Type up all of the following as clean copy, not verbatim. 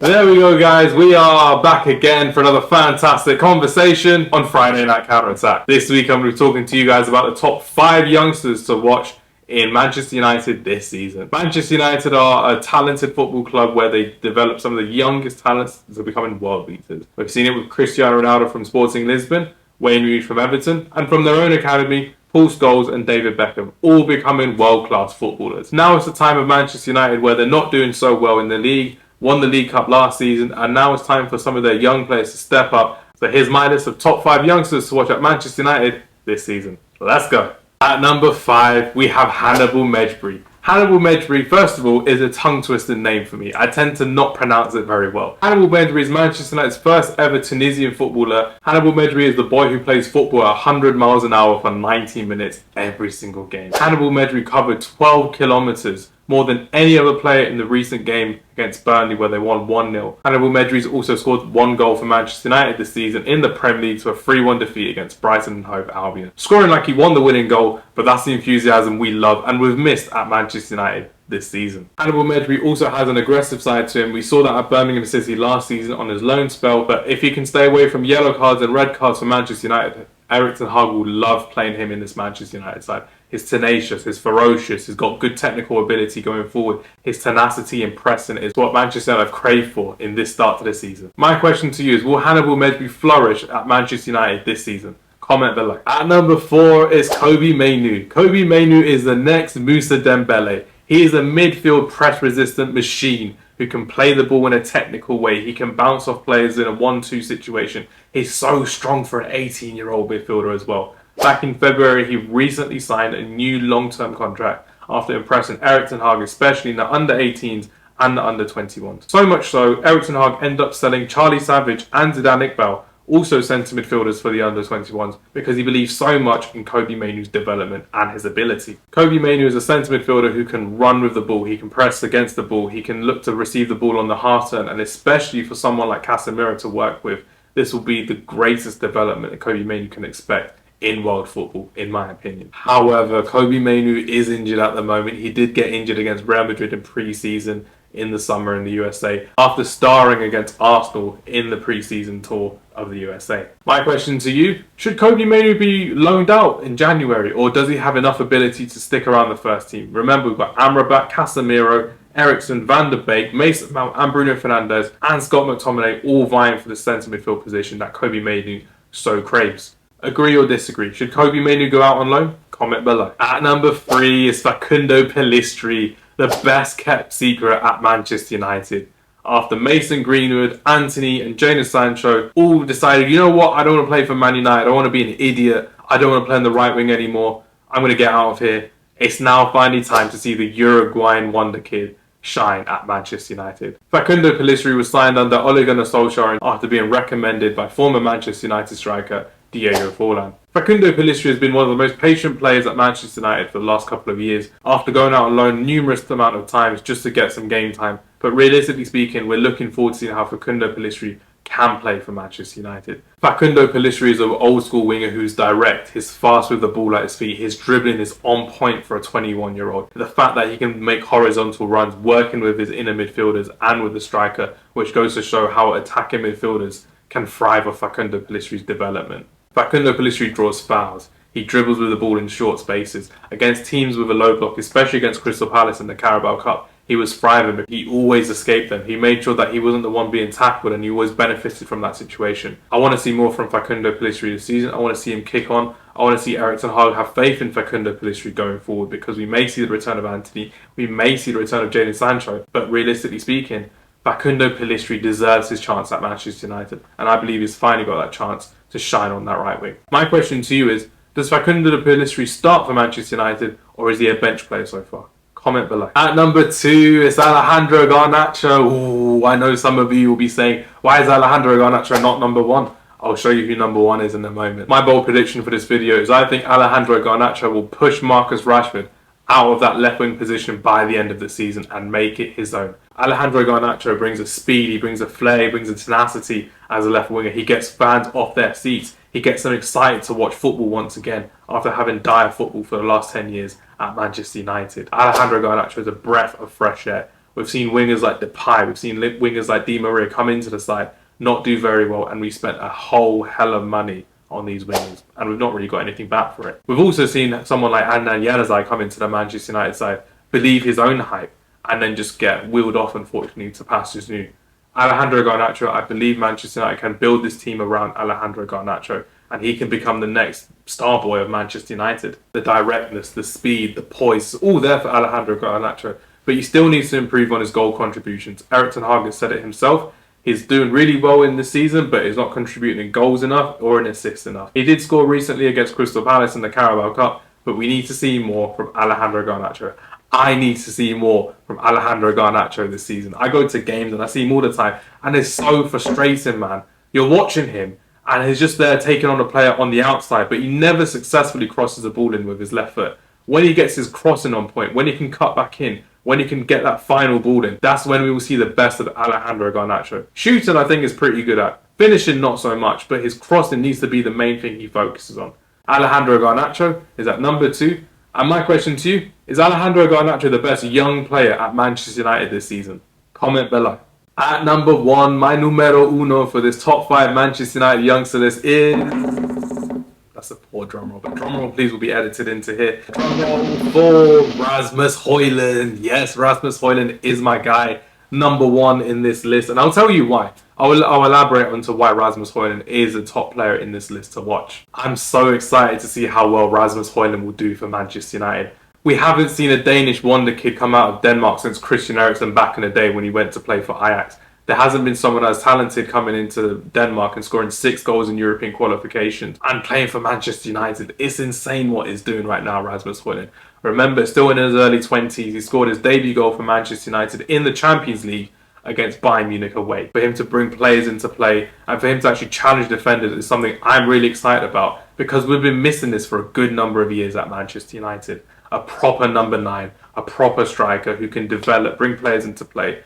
There we go, guys. We are back again for another fantastic conversation on Friday Night Counter Attack. This week I'm going to be talking to you guys about the top 5 youngsters to watch in Manchester United this season. Manchester United are a talented football club where they develop some of the youngest talents to becoming world beaters. We've seen it with Cristiano Ronaldo from Sporting Lisbon, Wayne Rooney from Everton, and from their own academy, Paul Scholes and David Beckham, all becoming world-class footballers. Now it's the time of Manchester United where they're not doing so well in the league, won the League Cup last season, and now it's time for some of their young players to step up. So here's my list of top 5 youngsters to watch at Manchester United this season. Let's go. At number 5, we have Hannibal Mejbri. Hannibal Mejbri, first of all, is a tongue-twisting name for me. I tend to not pronounce it very well. Hannibal Mejbri is Manchester United's first ever Tunisian footballer. Hannibal Mejbri is the boy who plays football at 100 miles an hour for 90 minutes every single game. Hannibal Mejbri covered 12 kilometers, more than any other player in the recent game against Burnley where they won 1-0. Hannibal Mejbri's also scored 1 goal for Manchester United this season in the Premier League to a 3-1 defeat against Brighton and Hove Albion. Scoring like he won the winning goal, but that's the enthusiasm we love and we've missed at Manchester United this season. Hannibal Mejbri also has an aggressive side to him. We saw that at Birmingham City last season on his loan spell, but if he can stay away from yellow cards and red cards for Manchester United, Erik Ten Hag will love playing him in this Manchester United side. He's tenacious, he's ferocious, he's got good technical ability going forward. His tenacity and pressing is what Manchester United have craved for in this start to the season. My question to you is, will Hannibal Mejbri flourish at Manchester United this season? Comment below. At number 4 is Kobbie Mainoo. Kobbie Mainoo is the next Moussa Dembele. He is a midfield press-resistant machine who can play the ball in a technical way. He can bounce off players in a 1-2 situation. He's so strong for an 18-year-old midfielder as well. Back in February, he recently signed a new long-term contract after impressing Erik Ten Hag, especially in the under-18s and the under-21s. So much so, Erik Ten Hag ended up selling Charlie Savage and Zidane Iqbal, also centre midfielders for the under-21s, because he believes so much in Kobbie Mainoo's development and his ability. Kobbie Mainoo is a centre midfielder who can run with the ball, he can press against the ball, he can look to receive the ball on the half turn, and especially for someone like Casemiro to work with, this will be the greatest development that Kobbie Mainoo can expect in world football, in my opinion. However, Kobbie Mainoo is injured at the moment. He did get injured against Real Madrid in pre-season in the summer in the USA after starring against Arsenal in the pre-season tour of the USA. My question to you, should Kobbie Mainoo be loaned out in January, or does he have enough ability to stick around the first team? Remember, we've got Amrabat, Casemiro, Eriksen, Van der Beek, Mason Mount and Bruno Fernandes and Scott McTominay all vying for the centre midfield position that Kobbie Mainoo so craves. Agree or disagree? Should Kobbie Mainoo go out on loan? Comment below. At number 3 is Facundo Pellistri, the best kept secret at Manchester United. After Mason Greenwood, Anthony and Jadon Sancho all decided, you know what, I don't want to play for Man United, I don't want to be an idiot, I don't want to play on the right wing anymore, I'm going to get out of here. It's now finally time to see the Uruguayan Wonderkid shine at Manchester United. Facundo Pellistri was signed under Ole Gunnar Solskjaer after being recommended by former Manchester United striker Diego Forlan. Facundo Pellistri has been one of the most patient players at Manchester United for the last couple of years, after going out on loan numerous amount of times just to get some game time. But realistically speaking, we're looking forward to seeing how Facundo Pellistri can play for Manchester United. Facundo Pellistri is an old school winger who's direct, he's fast with the ball at his feet, his dribbling is on point for a 21-year-old. The fact that he can make horizontal runs working with his inner midfielders and with the striker, which goes to show how attacking midfielders can thrive off Facundo Pellistri's development. Facundo Pellistri draws fouls. He dribbles with the ball in short spaces. Against teams with a low block, especially against Crystal Palace in the Carabao Cup, he was thriving, but he always escaped them. He made sure that he wasn't the one being tackled and he always benefited from that situation. I want to see more from Facundo Pellistri this season. I want to see him kick on. I want to see Erik Ten Hag have faith in Facundo Pellistri going forward, because we may see the return of Anthony, we may see the return of Jadon Sancho, but realistically speaking, Facundo Pellistri deserves his chance at Manchester United, and I believe he's finally got that chance to shine on that right wing. My question to you is, does Facundo Pellistri start for Manchester United, or is he a bench player so far? Comment below. At number 2, it's Alejandro Garnacho. Ooh, I know some of you will be saying, why is Alejandro Garnacho not number 1? I'll show you who number 1 is in a moment. My bold prediction for this video is I think Alejandro Garnacho will push Marcus Rashford out of that left wing position by the end of the season and make it his own. Alejandro Garnacho brings a speed, he brings a flair, he brings a tenacity as a left winger. He gets fans off their seats. He gets them excited to watch football once again after having dire football for the last 10 years at Manchester United. Alejandro Garnacho is a breath of fresh air We've seen wingers like Depay, we've seen wingers like Di Maria come into the side, not do very well, and we spent a whole hell of money on these wingers, and we've not really got anything back for it. We've also seen someone like Adnan Januzaj come into the Manchester United side, believe his own hype, and then just get wheeled off, unfortunately, to pastures new. Alejandro Garnacho, I believe Manchester United can build this team around Alejandro Garnacho, and he can become the next star boy of Manchester United. The directness, the speed, the poise, all there for Alejandro Garnacho, but he still needs to improve on his goal contributions. Erik Ten Hag has said it himself. He's doing really well in this season, but he's not contributing in goals enough or in assists enough. He did score recently against Crystal Palace in the Carabao Cup, but we need to see more from Alejandro Garnacho. I need to see more from Alejandro Garnacho this season. I go to games and I see him all the time, and it's so frustrating, man. You're watching him, and he's just there taking on a player on the outside, but he never successfully crosses the ball in with his left foot. When he gets his crossing on point, when he can cut back in, when he can get that final ball in, that's when we will see the best of Alejandro Garnacho. Shooting, I think, is pretty good at. Finishing, not so much, but his crossing needs to be the main thing he focuses on. Alejandro Garnacho is at number 2. And my question to you, is Alejandro Garnacho the best young player at Manchester United this season? Comment below. At number 1, my numero uno for this top 5 Manchester United youngster list is... That's a poor drum roll, but drum roll please will be edited into here. Drum roll for Rasmus Højlund. Yes, Rasmus Højlund is my guy, number 1 in this list, and I'll tell you why. I'll elaborate onto why Rasmus Højlund is a top player in this list to watch. I'm so excited to see how well Rasmus Højlund will do for Manchester United. We haven't seen a Danish wonder kid come out of Denmark since Christian Eriksen back in the day when he went to play for Ajax. There hasn't been someone as talented coming into Denmark and scoring 6 goals in European qualifications and playing for Manchester United. It's insane what he's doing right now, Rasmus Højlund. Remember, still in his early 20s, he scored his debut goal for Manchester United in the Champions League against Bayern Munich away. For him to bring players into play and for him to actually challenge defenders is something I'm really excited about, because we've been missing this for a good number of years at Manchester United. A proper number 9, a proper striker who can develop, bring players into play.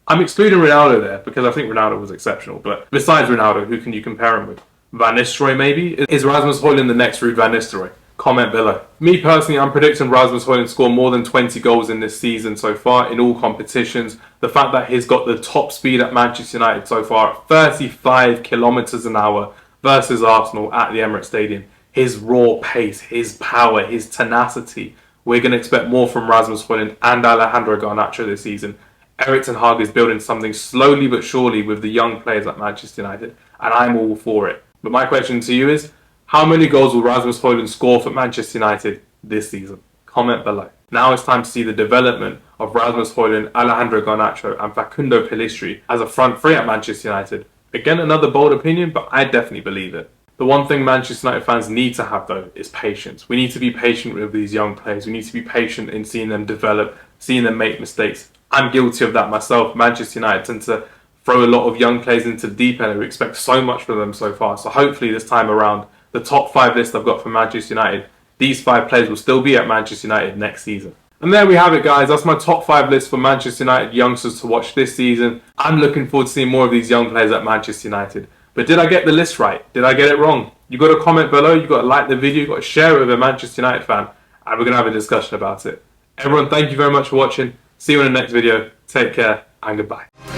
I'm excluding Ronaldo there because I think Ronaldo was exceptional, but besides Ronaldo, who can you compare him with? Van Nistelrooy maybe? Is Rasmus Højlund the next Ruud Van Nistelrooy? Comment below. Me personally, I'm predicting Rasmus Højlund score more than 20 goals in this season so far in all competitions. The fact that he's got the top speed at Manchester United so far at 35 kilometers an hour versus Arsenal at the Emirates Stadium. His raw pace, his power, his tenacity. We're going to expect more from Rasmus Højlund and Alejandro Garnacho this season. Erik Ten Hag is building something slowly but surely with the young players at Manchester United, and I'm all for it. But my question to you is, how many goals will Rasmus Højlund score for Manchester United this season? Comment below. Now it's time to see the development of Rasmus Højlund, Alejandro Garnacho and Facundo Pellistri as a front three at Manchester United. Again, another bold opinion, but I definitely believe it. The one thing Manchester United fans need to have, though, is patience. We need to be patient with these young players. We need to be patient in seeing them develop, seeing them make mistakes. I'm guilty of that myself. Manchester United tend to throw a lot of young players into the deep end and we expect so much from them so far. So hopefully this time around, the top 5 list I've got for Manchester United, these 5 players will still be at Manchester United next season. And there we have it, guys. That's my top 5 list for Manchester United youngsters to watch this season. I'm looking forward to seeing more of these young players at Manchester United. But did I get the list right? Did I get it wrong? You got to comment below, you got to like the video, you got to share it with a Manchester United fan, and we're going to have a discussion about it. Everyone, thank you very much for watching. See you in the next video. Take care and goodbye.